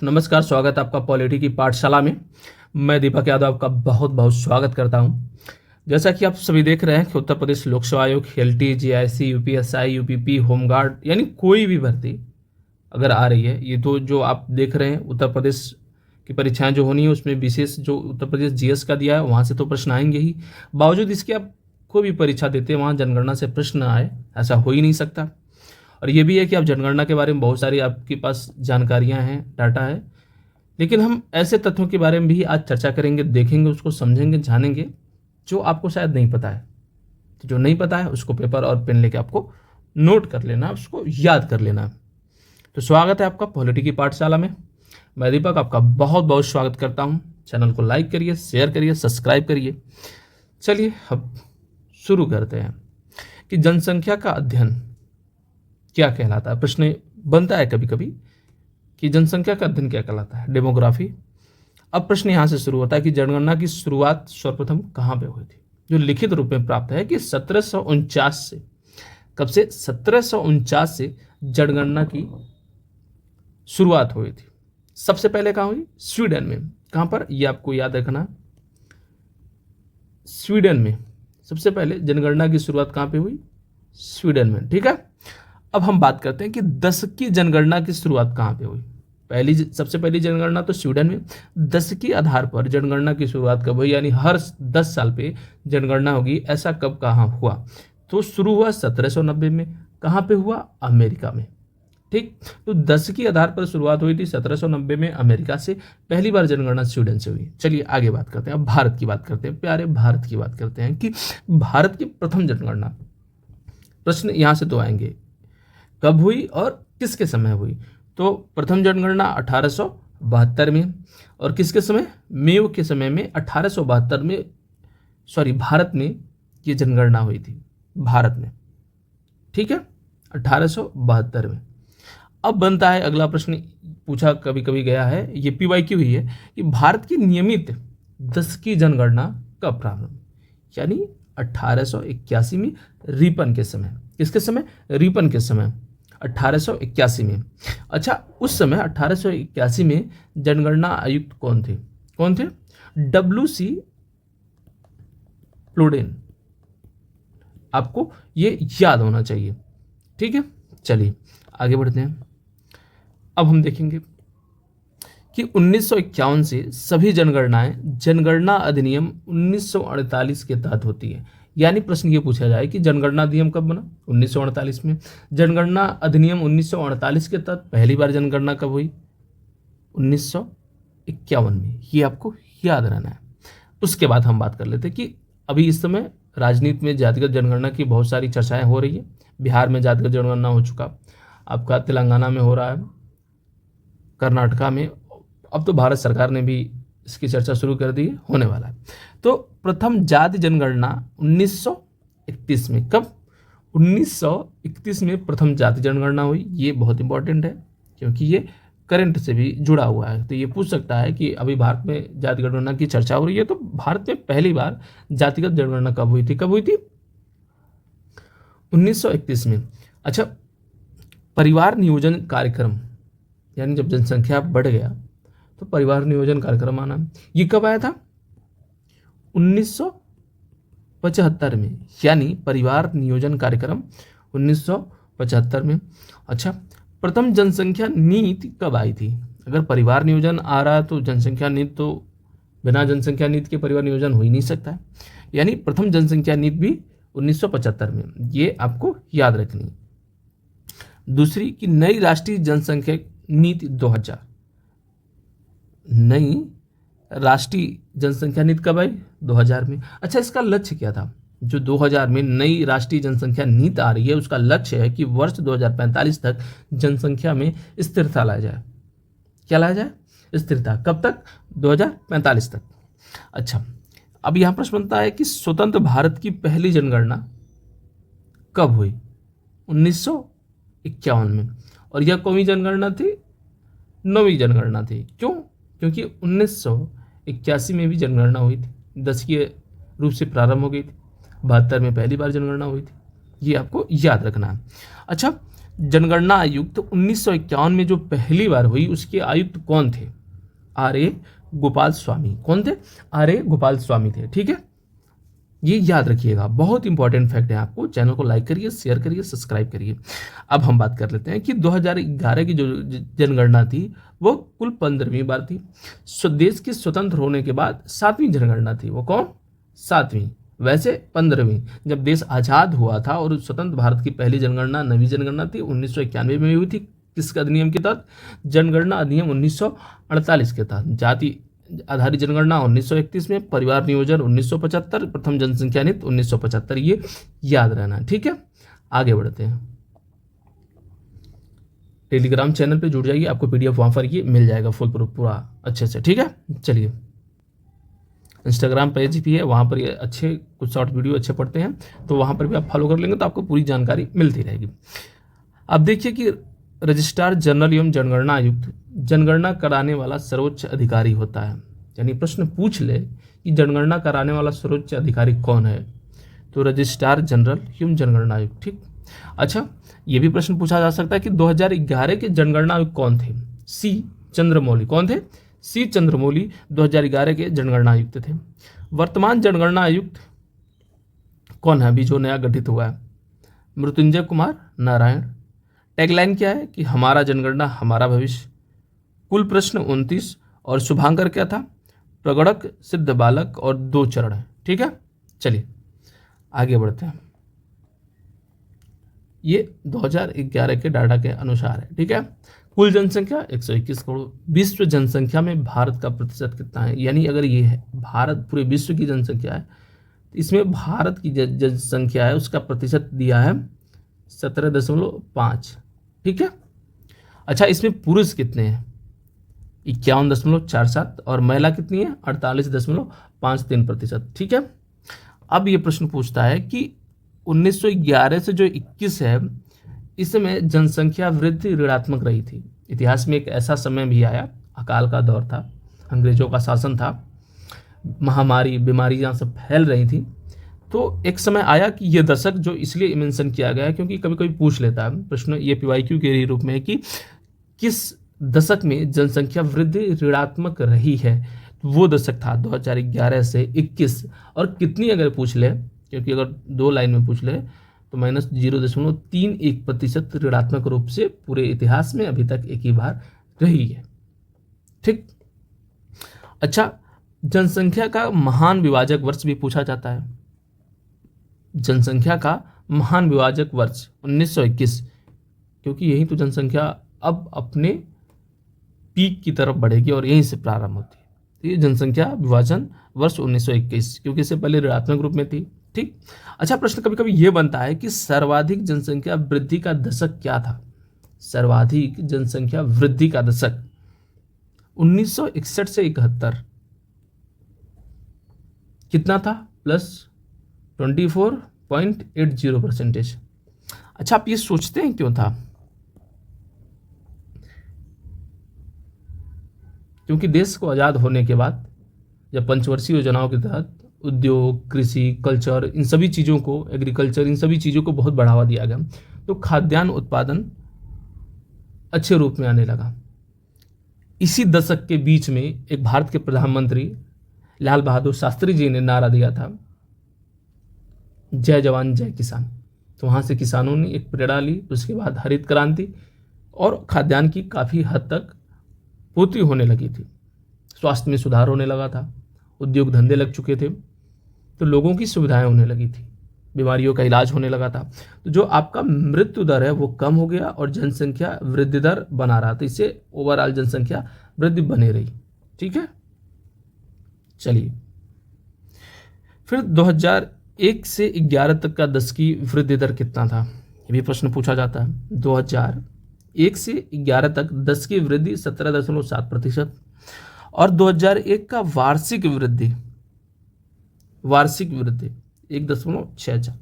नमस्कार। स्वागत है आपका पॉलिटी की पाठशाला में। मैं दीपक यादव आपका बहुत बहुत स्वागत करता हूं। जैसा कि आप सभी देख रहे हैं कि उत्तर प्रदेश लोक सेवा आयोग, LT, GIC, UPSI, UPP, home guard यानी कोई भी भर्ती अगर आ रही है, ये तो जो आप देख रहे हैं उत्तर प्रदेश की परीक्षाएं जो होनी है उसमें विशेष जो उत्तर प्रदेश जीएस का दिया है वहाँ से तो प्रश्न आएंगे ही। बावजूद इसके आप कोई भी परीक्षा देते हैं वहाँ जनगणना से प्रश्न आए, ऐसा हो ही नहीं सकता। और ये भी है कि आप जनगणना के बारे में बहुत सारी आपके पास जानकारियां हैं, डाटा है, लेकिन हम ऐसे तथ्यों के बारे में भी आज चर्चा करेंगे, देखेंगे, उसको समझेंगे, जानेंगे जो आपको शायद नहीं पता है। तो जो नहीं पता है उसको पेपर और पेन लेके आपको नोट कर लेना, उसको याद कर लेना। तो स्वागत है आपका पॉलिटी की पाठशाला में। मैं दीपक आपका बहुत बहुत स्वागत करता हूँ। चैनल को लाइक करिए, शेयर करिए, सब्सक्राइब करिए। चलिए अब शुरू करते हैं कि जनसंख्या का अध्ययन क्या कहलाता है। प्रश्न बनता है कभी कभी कि जनसंख्या का अध्ययन क्या कहलाता है, डेमोग्राफी। अब प्रश्न यहाँ से शुरू होता है कि जनगणना की शुरुआत सर्वप्रथम कहाँ पे हुई थी। जो लिखित रूप में प्राप्त है कि 1749 से, कब से, 1749 से जनगणना की शुरुआत हुई थी। सबसे पहले कहाँ हुई? स्वीडन में। कहाँ पर? ये आपको याद रखना, स्वीडन में सबसे पहले जनगणना की शुरुआत कहाँ पे हुई? स्वीडन में। ठीक है। अब हम बात करते हैं कि 10 की जनगणना की शुरुआत कहाँ पे हुई। सबसे पहली जनगणना तो स्वीडन में। 10 के आधार पर जनगणना की शुरुआत कब हुई, यानी हर 10 साल पे जनगणना होगी, ऐसा कब कहाँ हुआ? तो शुरू हुआ 1790 में। कहाँ पे हुआ? अमेरिका में। ठीक। तो 10 के आधार पर शुरुआत हुई थी 1790 में अमेरिका से। पहली बार जनगणना स्वीडन से हुई। चलिए आगे बात करते हैं। अब भारत की बात करते हैं, प्यारे भारत की बात करते हैं कि भारत की प्रथम जनगणना। प्रश्न यहाँ से तो आएंगे, कब हुई और किसके समय हुई? तो प्रथम जनगणना 1872 में, और किसके समय? मेयो के समय में 1872 में, भारत में ये जनगणना हुई थी, भारत में। ठीक है, 1872 में। अब बनता है अगला प्रश्न, पूछा कभी कभी गया है, ये पीवाईक्यू ही है कि भारत की नियमित 10 की जनगणना कब प्रारंभ? यानी 1881 में, रिपन के समय। किसके समय? रिपन के समय, 1881 में। अच्छा, उस समय 1881 में जनगणना आयुक्त कौन थे? कौन थे? WC प्लूडेन। आपको ये याद होना चाहिए। ठीक है, चलिए आगे बढ़ते हैं। अब हम देखेंगे कि 1951 से सभी जनगणनाएं जनगणना अधिनियम 1948 के तहत होती है। यानी प्रश्न ये पूछा जाए कि जनगणना अधिनियम कब बना? 1948 में। जनगणना अधिनियम 1948 के तहत पहली बार जनगणना कब हुई? 1951 में। ये आपको याद रहना है। उसके बाद हम बात कर लेते हैं कि अभी इस समय राजनीति में जातिगत जनगणना की बहुत सारी चर्चाएं हो रही है। बिहार में जातिगत जनगणना हो चुका, आपका तेलंगाना में हो रहा है, कर्नाटका में, अब तो भारत सरकार ने भी इसकी चर्चा शुरू कर दी है, होने वाला है। तो प्रथम जाति जनगणना 1931 में। कब? 1931 में प्रथम जाति जनगणना हुई। ये बहुत इंपॉर्टेंट है क्योंकि ये करंट से भी जुड़ा हुआ है। तो ये पूछ सकता है कि अभी भारत में जाति जनगणना की चर्चा हो रही है, तो भारत में पहली बार जातिगत जनगणना कब हुई थी? कब हुई थी? 1931 में। अच्छा, परिवार नियोजन कार्यक्रम, यानी जब जनसंख्या बढ़ गया तो परिवार नियोजन कार्यक्रम आना, ये कब आया था? 1975 में। यानी परिवार नियोजन कार्यक्रम 1975 में। अच्छा, प्रथम जनसंख्या नीति कब आई थी? अगर परिवार नियोजन आ रहा है तो जनसंख्या नीति, तो बिना जनसंख्या नीति के परिवार नियोजन हो ही नहीं सकता है। यानी प्रथम जनसंख्या नीति भी 1975 में। ये आपको याद रखनी है। दूसरी कि नई राष्ट्रीय जनसंख्या नीति 2000, नई राष्ट्रीय जनसंख्या नीति कब आई? 2000 में। अच्छा, इसका लक्ष्य क्या था? जो 2000 में नई राष्ट्रीय जनसंख्या नीति आ रही है, उसका लक्ष्य है कि वर्ष 2045 तक जनसंख्या में स्थिरता लाया जाए। क्या लाया जाए? स्थिरता। कब तक? 2045 तक। अच्छा, अब यहाँ प्रश्न बनता है कि स्वतंत्र भारत की पहली जनगणना कब हुई? 1951 में। और यह कौन सी जनगणना थी? 9वीं जनगणना थी। क्यों? क्योंकि 1981 में भी जनगणना हुई थी, 10 के रूप से प्रारंभ हो गई थी, 72 में पहली बार जनगणना हुई थी। ये आपको याद रखना है। अच्छा, जनगणना आयुक्त 1951 में जो पहली बार हुई उसके आयुक्त कौन थे? R A Gopal Swami. कौन थे? आर ए गोपाल स्वामी थे। ठीक है, ये याद रखिएगा, बहुत इंपॉर्टेंट फैक्ट है आपको। चैनल को लाइक करिए, शेयर करिए, सब्सक्राइब करिए। अब हम बात कर लेते हैं कि 2011 की जो जनगणना थी वो कुल 15वीं बार थी। देश के स्वतंत्र होने के बाद 7वीं जनगणना थी। वो कौन? 7वीं। वैसे 15वीं। जब देश आज़ाद हुआ था और स्वतंत्र भारत की पहली जनगणना, नवी जनगणना थी, 1991 में हुई थी। किस अधिनियम के तहत? जनगणना अधिनियम 1948 के तहत। जाति आधारित जनगणना 1931 में, परिवार नियोजन 1975, प्रथम जनसंख्या नीति 1975। ये याद रहना है। ठीक है, आगे बढ़ते हैं। टेलीग्राम चैनल पे जुड़ जाइए, आपको पीडीएफ वहां पर ये मिल जाएगा फुल प्रूफ पूरा अच्छे से। ठीक है, चलिए। इंस्टाग्राम पेज भी है, वहाँ पर ये अच्छे कुछ शॉर्ट वीडियो अच्छे पढ़ते हैं, तो वहाँ पर भी आप फॉलो कर लेंगे तो आपको पूरी जानकारी मिलती रहेगी। अब देखिए कि रजिस्ट्रार जनरल एवं जनगणना आयुक्त जनगणना कराने वाला सर्वोच्च अधिकारी होता है। यानी प्रश्न पूछ ले कि जनगणना कराने वाला सर्वोच्च अधिकारी कौन है, तो रजिस्ट्रार जनरल एवं जनगणना आयुक्त। ठीक, अच्छा, ये भी प्रश्न पूछा जा सकता है कि 2011 के जनगणना आयुक्त कौन थे? सी चंद्रमौली। कौन थे? सी चंद्रमौली 2011 के जनगणना आयुक्त थे। वर्तमान जनगणना आयुक्त कौन है अभी जो नया गठित हुआ है? मृत्युंजय कुमार नारायण। टैगलाइन क्या है? कि हमारा जनगणना हमारा भविष्य। कुल प्रश्न 29 और शुभांकर क्या था? प्रगणक, सिद्ध बालक और 2 चरण है। ठीक है, चलिए आगे बढ़ते हैं। ये 2011 के डाटा के अनुसार है। ठीक है, कुल जनसंख्या 121 करोड़। विश्व जनसंख्या में भारत का प्रतिशत कितना है? यानी अगर ये है भारत पूरे विश्व की जनसंख्या है, तो इसमें भारत की जनसंख्या है उसका प्रतिशत दिया है 17.5। ठीक है, अच्छा, इसमें पुरुष कितने हैं? 51.47 और महिला कितनी है? 48.53%। ठीक है, अब ये प्रश्न पूछता है कि 1911 से जो 21 है इसमें जनसंख्या वृद्धि ऋणात्मक रही थी। इतिहास में एक ऐसा समय भी आया, अकाल का दौर था, अंग्रेजों का शासन था, महामारी बीमारियां सब फैल रही थी, तो एक समय आया कि ये दशक जो इसलिए मेंशन किया गया है क्योंकि कभी कभी पूछ लेता है प्रश्न, ये पीवाईक्यू के रूप में है कि किस दशक में जनसंख्या वृद्धि ऋणात्मक रही है। वो दशक था 2011 से 21। और कितनी अगर पूछ ले, क्योंकि अगर 2 लाइन में पूछ ले तो -0.31% ऋणात्मक रूप से पूरे इतिहास में अभी तक एक ही बार रही है। ठीक, अच्छा, जनसंख्या का महान विभाजक वर्ष भी पूछा जाता है। जनसंख्या का महान विभाजक वर्ष 1921, क्योंकि यही तो जनसंख्या अब अपने पीक की तरफ बढ़ेगी और यहीं से प्रारंभ होती है। तो ये जनसंख्या विभाजन वर्ष 1921, क्योंकि इससे पहले ऋणात्मक रूप में थी। ठीक, अच्छा, प्रश्न कभी कभी ये बनता है कि सर्वाधिक जनसंख्या वृद्धि का दशक क्या था? सर्वाधिक जनसंख्या वृद्धि का दशक 1961 से 71 कितना था? +24.80%। अच्छा, आप ये सोचते हैं क्यों था? क्योंकि देश को आज़ाद होने के बाद जब पंचवर्षीय योजनाओं के तहत उद्योग, कृषि, कल्चर, इन सभी चीज़ों को, एग्रीकल्चर, इन सभी चीज़ों को बहुत बढ़ावा दिया गया, तो खाद्यान्न उत्पादन अच्छे रूप में आने लगा। इसी दशक के बीच में एक भारत के प्रधानमंत्री लाल बहादुर शास्त्री जी ने नारा दिया था, जय जवान जय किसान। तो वहाँ से किसानों ने एक प्रेरणा ली। उसके बाद हरित क्रांति और खाद्यान्न की काफ़ी हद तक पूर्ति होने लगी थी, स्वास्थ्य में सुधार होने लगा था, उद्योग धंधे लग चुके थे, तो लोगों की सुविधाएं होने लगी थी, बीमारियों का इलाज होने लगा था। तो जो आपका मृत्यु दर है वो कम हो गया और जनसंख्या वृद्धि दर बना रहा, तो इससे ओवरऑल जनसंख्या वृद्धि बनी रही। ठीक है, चलिए फिर 2001 से 11 तक का दशकीय वृद्धि दर कितना था? ये भी प्रश्न पूछा जाता है। 2001 से 11 तक दशकीय वृद्धि 17.7% और 2001 का वार्षिक वृद्धि 1.64।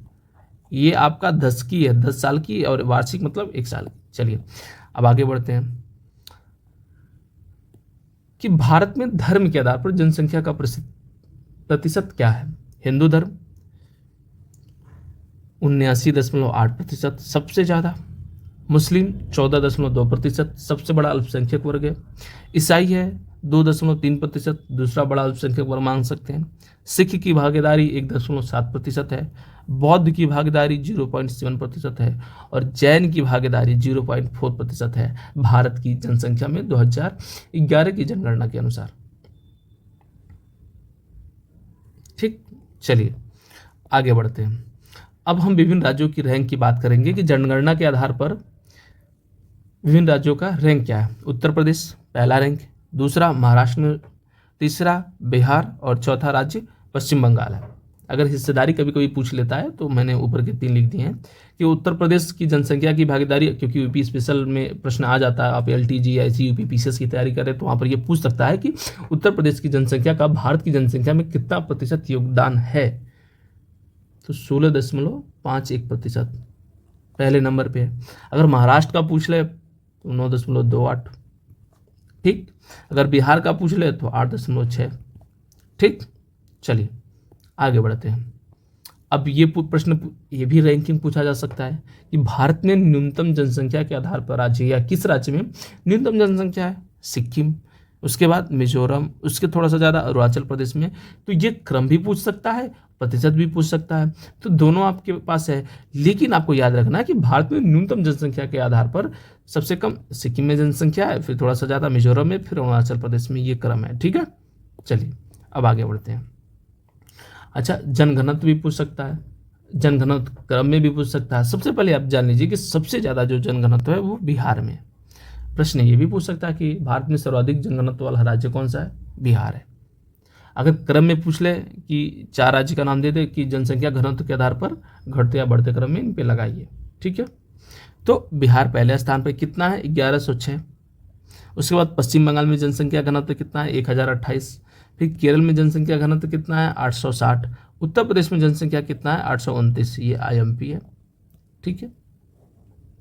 ये आपका दशकीय है, 10 साल की, और वार्षिक मतलब 1 साल की। चलिए अब आगे बढ़ते हैं कि भारत में धर्म के आधार पर जनसंख्या का प्रतिशत क्या है? हिंदू धर्म 79.8% सबसे ज़्यादा, मुस्लिम 14.2% सबसे बड़ा अल्पसंख्यक वर्ग है। ईसाई है 2.3%, दूसरा बड़ा अल्पसंख्यक वर्ग मान सकते हैं। सिख की भागीदारी 1.7% है। बौद्ध की भागीदारी 0.7% है और जैन की भागीदारी 0.4% है भारत की जनसंख्या में 2011 की जनगणना के अनुसार। ठीक, चलिए आगे बढ़ते हैं। अब हम विभिन्न राज्यों की रैंक की बात करेंगे कि जनगणना के आधार पर विभिन्न राज्यों का रैंक क्या है। उत्तर प्रदेश पहला रैंक, दूसरा महाराष्ट्र, तीसरा बिहार और चौथा राज्य पश्चिम बंगाल है। अगर हिस्सेदारी कभी कभी पूछ लेता है तो मैंने ऊपर के 3 लिख दिए हैं कि उत्तर प्रदेश की जनसंख्या की भागीदारी, क्योंकि यूपी स्पेशल में प्रश्न आ जाता है, आप LTG IC यूपी PCS की तैयारी करें तो वहाँ पर ये पूछ सकता है कि उत्तर प्रदेश की जनसंख्या का भारत की जनसंख्या में कितना प्रतिशत योगदान है, तो 16.51% पहले नंबर पे है। अगर महाराष्ट्र का पूछ ले तो 9.28, ठीक। अगर बिहार का पूछ ले तो 8.6, ठीक। चलिए आगे बढ़ते हैं। अब ये प्रश्न, ये भी रैंकिंग पूछा जा सकता है कि भारत में न्यूनतम जनसंख्या के आधार पर राज्य या किस राज्य में न्यूनतम जनसंख्या है। सिक्किम, उसके बाद मिजोरम, उसके थोड़ा सा ज़्यादा अरुणाचल प्रदेश में। तो ये क्रम भी पूछ सकता है, प्रतिशत भी पूछ सकता है, तो दोनों आपके पास है। लेकिन आपको याद रखना है कि भारत में न्यूनतम जनसंख्या के आधार पर सबसे कम सिक्किम में जनसंख्या है, फिर थोड़ा सा ज़्यादा मिजोरम में, फिर अरुणाचल प्रदेश में, ये क्रम है, ठीक है। चलिए अब आगे बढ़ते हैं। अच्छा, जनघनत्व भी पूछ सकता है, जनघनत्व क्रम में भी पूछ सकता है। सबसे पहले आप जान लीजिए कि सबसे ज़्यादा जो जनघनत्व है वो बिहार में। प्रश्न ये भी पूछ सकता है कि भारत में सर्वाधिक जनघनत्व वाला राज्य कौन सा है, बिहार है। अगर क्रम में पूछ ले कि 4 राज्य का नाम दे दे कि जनसंख्या घनत्व के आधार पर घटते या बढ़ते क्रम में इन पे लगाइए, ठीक है। तो बिहार पहले स्थान पर कितना है, 1106। उसके बाद पश्चिम बंगाल में जनसंख्या घनत्व कितना है, 1028। फिर केरल में जनसंख्या घनत्व कितना है, 860। उत्तर प्रदेश में जनसंख्या कितना है, 829। ये IMP है, ठीक है,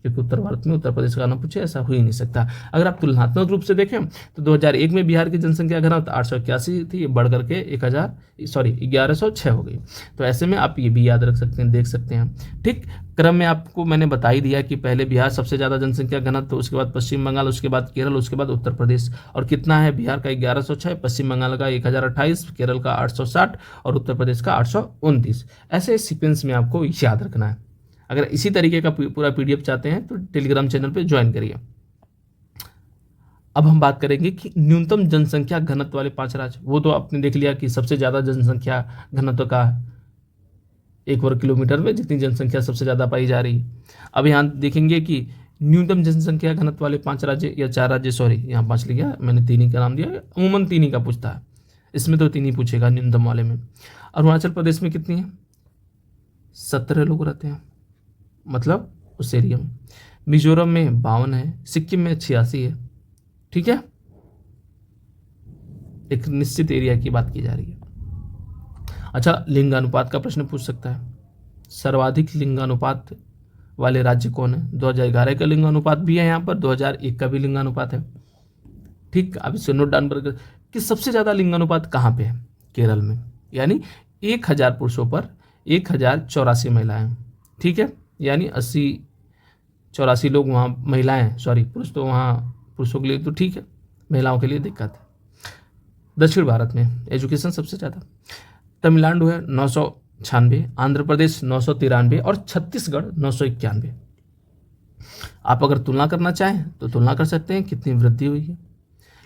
क्योंकि उत्तर भारत में उत्तर प्रदेश का नाम पूछे, ऐसा हो ही नहीं सकता। अगर आप तुलनात्मक रूप से देखें तो 2001 में बिहार की जनसंख्या घनत्व 881 थी, ये बढ़ करके 1106 हो गई। तो ऐसे में आप ये भी याद रख सकते हैं, देख सकते हैं, ठीक। क्रम में आपको मैंने बता ही दिया कि पहले बिहार सबसे ज़्यादा जनसंख्या घनत्व, उसके बाद पश्चिम बंगाल, उसके बाद केरल, उसके बाद उत्तर प्रदेश। और कितना है, बिहार का 1106, पश्चिम बंगाल का 1028, केरल का 860 और उत्तर प्रदेश का 829। ऐसे सीक्वेंस में आपको याद रखना है। अगर इसी तरीके का पूरा PDF चाहते हैं तो टेलीग्राम चैनल पे ज्वाइन करिए। अब हम बात करेंगे कि न्यूनतम जनसंख्या घनत्व वाले 5 राज्य। वो तो आपने देख लिया कि सबसे ज़्यादा जनसंख्या घनत्व का 1 वर्ग किलोमीटर में जितनी जनसंख्या सबसे ज़्यादा पाई जा रही है। अब यहाँ देखेंगे कि न्यूनतम जनसंख्या घनत्व वाले 5 राज्य या 4 राज्य, सॉरी यहाँ 5 लिखा, मैंने 3 ही का नाम दिया, अमूमन 3 ही का पूछता है, इसमें तो 3 ही पूछेगा न्यूनतम वाले में। अरुणाचल प्रदेश में कितनी है, 17 लोग रहते हैं, मतलब उस एरिया में। मिजोरम में 52 है, सिक्किम में 86 है, ठीक है। एक निश्चित एरिया की बात की जा रही है। अच्छा, लिंगानुपात का प्रश्न पूछ सकता है। सर्वाधिक लिंगानुपात वाले राज्य कौन है। 2011 का लिंगानुपात भी है यहाँ पर, 2001 का भी लिंगानुपात है, ठीक। अब इसे नोट डाउन कर कि सबसे ज़्यादा लिंगानुपात कहाँ पे है, केरल में, यानी 1000 पुरुषों पर 1084 महिलाएं, ठीक है। यानी 84 लोग वहाँ महिलाएं, सॉरी पुरुष, तो वहाँ पुरुषों के लिए तो ठीक है, महिलाओं के लिए दिक्कत है। दक्षिण भारत में एजुकेशन सबसे ज़्यादा, तमिलनाडु है 996, आंध्र प्रदेश 993 और छत्तीसगढ़ 991। आप अगर तुलना करना चाहें तो तुलना कर सकते हैं कितनी वृद्धि हुई है।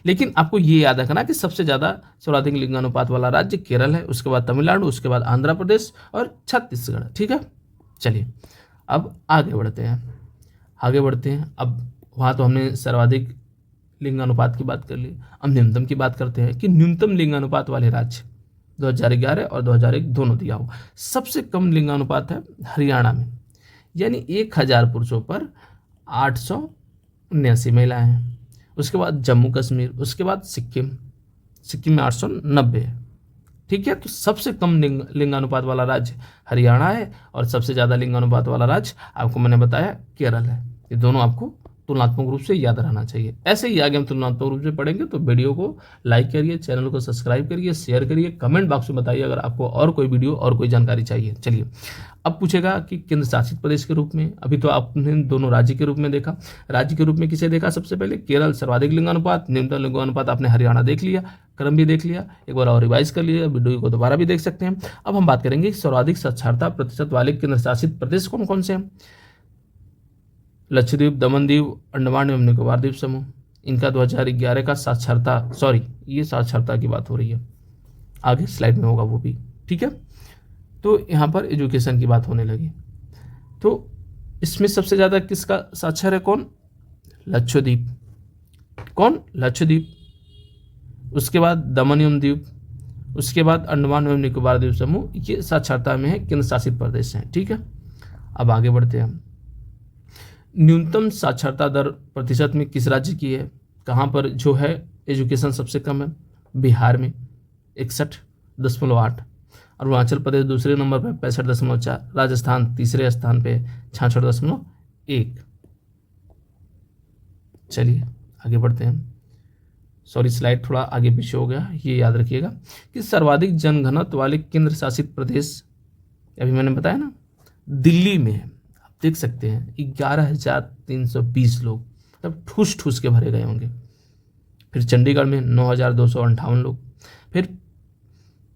लेकिन आपको ये याद रखना कि सबसे ज़्यादा सर्वाधिक लिंगानुपात वाला राज्य केरल है, उसके बाद तमिलनाडु, उसके बाद आंध्र प्रदेश और छत्तीसगढ़, ठीक है। चलिए अब आगे बढ़ते हैं। अब वहाँ तो हमने सर्वाधिक लिंगानुपात की बात कर ली, अब न्यूनतम की बात करते हैं कि न्यूनतम लिंगानुपात वाले राज्य 2011 और 2001 दोनों दिया हुआ। सबसे कम लिंगानुपात है हरियाणा में, यानी 1000 पुरुषों पर 879 महिलाएं हैं। उसके बाद जम्मू कश्मीर, उसके बाद सिक्किम में 890 है, ठीक है। तो सबसे कम लिंगानुपात वाला राज्य हरियाणा है और सबसे ज़्यादा लिंगानुपात वाला राज्य आपको मैंने बताया केरल है। ये दोनों आपको तुलनात्मक रूप से याद रहना चाहिए। ऐसे ही आगे हम तुलनात्मक रूप से पढ़ेंगे, तो वीडियो को लाइक करिए, चैनल को सब्सक्राइब करिए, शेयर करिए, कमेंट बॉक्स में बताइए अगर आपको और कोई वीडियो और कोई जानकारी चाहिए। चलिए, अब पूछेगा कि केंद्र शासित प्रदेश के रूप में, अभी तो आपने दोनों राज्य के रूप में देखा। राज्य के रूप में किसे देखा? सबसे पहले केरल, सर्वाधिक लिंगानुपात, न्यूनतम लिंगानुपात आपने हरियाणा देख लिया, क्रम भी देख लिया, एक बार और रिवाइज कर लिया, वीडियो को दोबारा भी देख सकते हैं। अब हम बात करेंगे सर्वाधिक साक्षरता प्रतिशत वाले केंद्र शासित प्रदेश कौन कौन से हैं। लक्षद्वीप, दमन दीव, अंडमान एवं निकोबार द्वीप समूह, इनका 2011 का साक्षरता, ये साक्षरता की बात हो रही है, आगे स्लाइड में होगा वो भी, ठीक है। तो यहाँ पर एजुकेशन की बात होने लगी, तो इसमें सबसे ज़्यादा किसका साक्षर है? कौन? लक्षद्वीप। कौन? लक्षद्वीप। उसके बाद दमन एवं द्वीप, उसके बाद अंडमान एवं निकोबार द्वीप समूह, ये साक्षरता में है, केंद्र शासित प्रदेश हैं, ठीक है। अब आगे बढ़ते हैं हम। न्यूनतम साक्षरता दर प्रतिशत में किस राज्य की है? कहाँ पर जो है एजुकेशन सबसे कम है? बिहार में 61.8, अरुणाचल प्रदेश दूसरे नंबर पर 65.4, राजस्थान तीसरे स्थान पे 66.1। चलिए आगे बढ़ते हैं। स्लाइड थोड़ा आगे पीछे हो गया, ये याद रखिएगा कि सर्वाधिक जनघनत्व वाले केंद्र शासित प्रदेश, अभी मैंने बताया ना, दिल्ली में है। आप देख सकते हैं 11,320 लोग, मतलब ठूस ठूस के भरे गए होंगे। फिर चंडीगढ़ में 9,258 लोग, फिर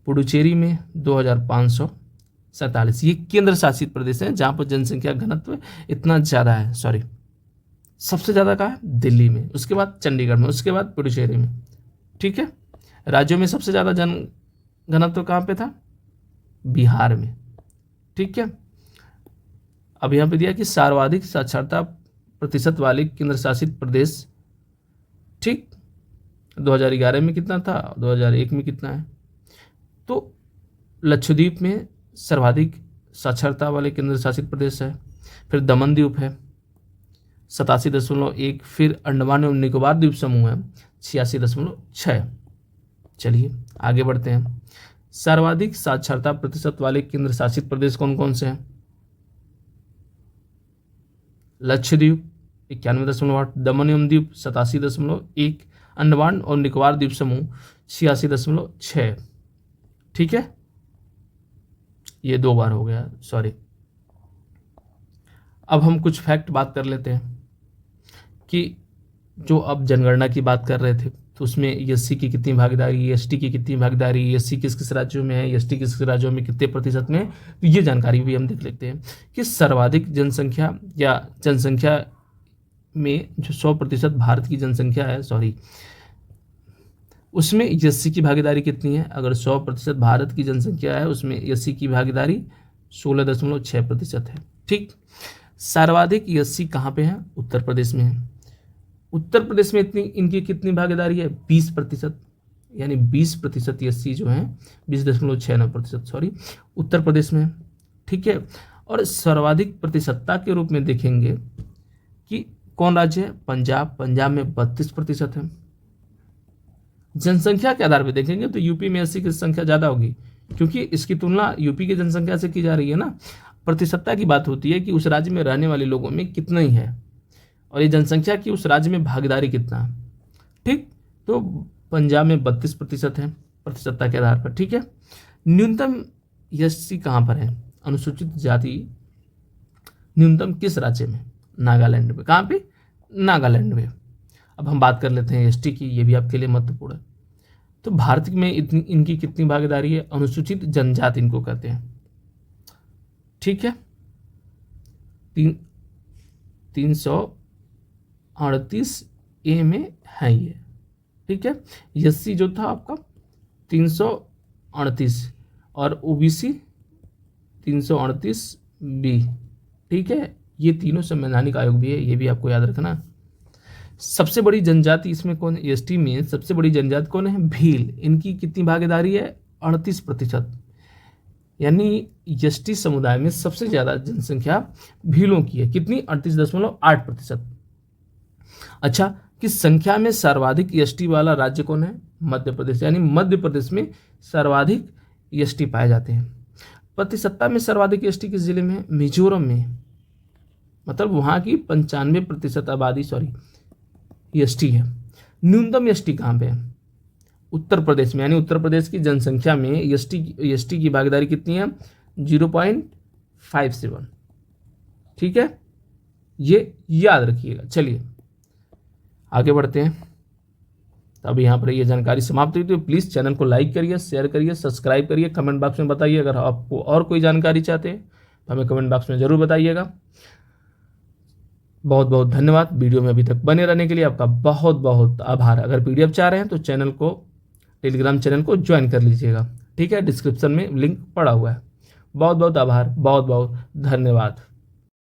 पुडुचेरी में 2,547। ये केंद्र शासित प्रदेश हैं जहाँ पर जनसंख्या घनत्व इतना ज़्यादा है। सबसे ज़्यादा कहाँ है? दिल्ली में, उसके बाद चंडीगढ़ में, उसके बाद पुडुचेरी में, ठीक है। राज्यों में सबसे ज़्यादा जन घनत्व कहाँ पे था? बिहार में, ठीक है। अब यहाँ पे दिया कि सर्वाधिक साक्षरता प्रतिशत वाले केंद्र शासित प्रदेश, ठीक, 2011 में कितना था, 2001 में कितना है? तो लक्षद्वीप में सर्वाधिक साक्षरता वाले केंद्र शासित प्रदेश है, फिर दमन द्वीप है 87.1, फिर अंडमान एवं निकोबार द्वीप समूह है 86.6। चलिए आगे बढ़ते हैं। सर्वाधिक साक्षरता प्रतिशत वाले केंद्र शासित प्रदेश कौन कौन से हैं? लक्षद्वीप 91.8, दमन एवं द्वीप 87.1, अंडमान और निकोबार द्वीप समूह 86.6, ठीक है। ये 2 बार हो गया, अब हम कुछ फैक्ट बात कर लेते हैं कि जो अब जनगणना की बात कर रहे थे, तो उसमें एससी की कितनी भागीदारी, एसटी की कितनी भागीदारी, एससी किस किस राज्यों में है, एसटी किस किस राज्यों में कितने प्रतिशत में है, तो ये जानकारी भी हम देख लेते हैं कि सर्वाधिक जनसंख्या या जनसंख्या में जो 100% भारत की जनसंख्या है, उसमें एससी की भागीदारी कितनी है? अगर 100% भारत की जनसंख्या है, उसमें एससी की भागीदारी 16.6% है, ठीक। सर्वाधिक एससी कहाँ पे है? उत्तर प्रदेश में है। उत्तर प्रदेश में इनकी कितनी भागीदारी है? 20%, यानी 20% एससी जो है 20.69%, उत्तर प्रदेश में, ठीक है। और सर्वाधिक प्रतिशतता के रूप में देखेंगे कि कौन राज्य है? पंजाब में 32% है। जनसंख्या के आधार पर देखेंगे तो यूपी में एससी की संख्या ज़्यादा होगी, क्योंकि इसकी तुलना यूपी की जनसंख्या से की जा रही है ना। प्रतिशतता की बात होती है कि उस राज्य में रहने वाले लोगों में कितना ही है, और ये जनसंख्या की उस राज्य में भागीदारी कितना है, ठीक। तो पंजाब में 32% है प्रतिशतता के आधार पर, ठीक है। न्यूनतम एससी कहाँ पर है? अनुसूचित जाति न्यूनतम किस राज्य में? नागालैंड में। कहाँ पे? नागालैंड में। अब हम बात कर लेते हैं एसटी की, ये भी आपके लिए महत्वपूर्ण है। तो भारत में इनकी कितनी भागीदारी है? अनुसूचित जनजाति इनको कहते हैं, ठीक है। 338 में है ये, ठीक है। एससी जो था आपका 338 और ओबीसी 338 बी, ठीक है। ये तीनों संवैधानिक आयोग भी है, ये भी आपको याद रखना। सबसे बड़ी जनजाति इसमें कौन है? एसटी में सबसे बड़ी जनजाति कौन है? भील। इनकी कितनी भागीदारी है? 38%, यानी एसटी समुदाय में सबसे ज़्यादा जनसंख्या भीलों की है। कितनी? 38.8%। अच्छा, किस संख्या में सर्वाधिक एसटी वाला राज्य कौन है? मध्य प्रदेश, यानी मध्य प्रदेश में सर्वाधिक एसटी पाए जाते हैं। प्रतिशतता में सर्वाधिक एसटी किस जिले में है? मिजोरम में, मतलब वहाँ की 95% आबादी एसटी है। न्यूनतम एसटी कहाँ पे है? उत्तर प्रदेश में, यानी उत्तर प्रदेश की जनसंख्या में एसटी की भागीदारी कितनी है? 0.57। ठीक है, ये याद रखिएगा। चलिए आगे बढ़ते हैं। तो अब यहाँ पर ये जानकारी समाप्त हुई, तो प्लीज़ चैनल को लाइक करिए, शेयर करिए, सब्सक्राइब करिए, कमेंट बॉक्स में बताइए। अगर आपको और कोई जानकारी चाहते हैं तो हमें कमेंट बॉक्स में ज़रूर बताइएगा। बहुत बहुत धन्यवाद वीडियो में अभी तक बने रहने के लिए, आपका बहुत बहुत आभार। अगर पीडीएफ चाह रहे हैं तो चैनल को, टेलीग्राम चैनल को ज्वाइन कर लीजिएगा। ठीक है, डिस्क्रिप्शन में लिंक पड़ा हुआ है। बहुत बहुत आभार, बहुत बहुत धन्यवाद।